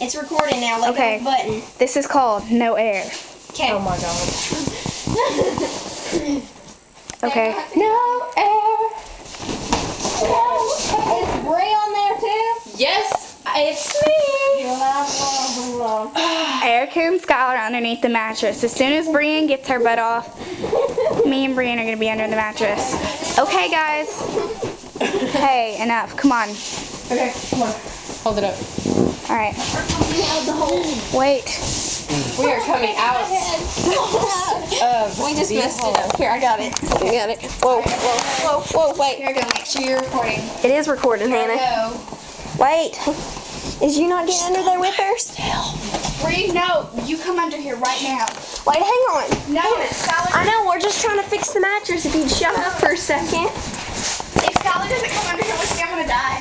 It's recording now. Let Okay. go of the button. This is called No Air. Okay. Oh my god. Okay. No air. Is Brie on there too? Yes, it's me. Erica and Skylar underneath the mattress. As soon as Brian gets her butt off, me and Brian are going to be under the mattress. Okay, guys. Hey, enough. Come on. Okay, come on. Hold it up. All right. Wait. We are coming out of We just the messed hole. it up. Here, I got it. I got it. Whoa, whoa, whoa, whoa, wait. Here, go. Make sure you're recording. It is recording, Hannah. Go. Wait. Is you not getting under there with her? Brian, no. You come under here right now. Wait, hang on. No, Skylar. I know, we're just trying to fix the mattress. If you'd shut up for a second. If Skylar doesn't come under here with me, I'm going to die.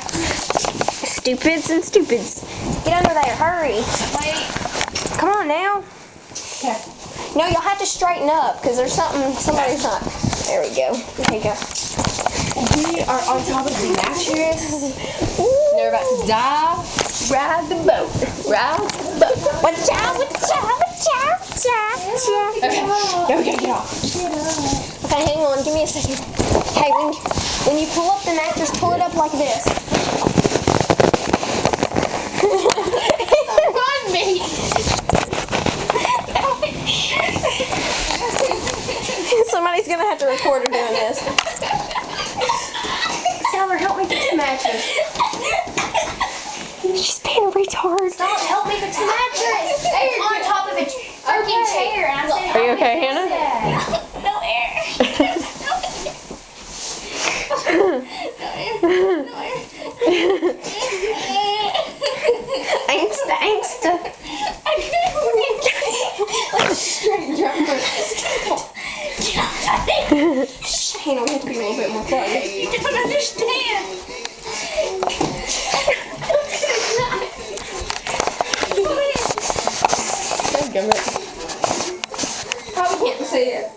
Stupids and stupids. Get under there, hurry. Wait. Come on now. Okay. No, you'll have to straighten up because there's somebody's not. There we go. There you go. We are on top of the mattress. They're about to dive. Ride the boat. Ride the boat. Watch out, watch out, watch out, watch out, watch out. Okay. Now we gotta get off. Okay, hang on. Give me a second. Okay, when you pull up the mattress, pull it up like this. Run me. Somebody's gonna have to record her doing this. Skylar, help me fix the mattress. She's being a retard. Stop, help me fix the mattress. It's on top of a freaking chair. And I'm saying, Are you okay, Hannah? no air. Angsta, angsta. Like a straight jumper. Hannah, we have to be a little bit more quiet. You don't understand. Dadgummit. Probably can't see it.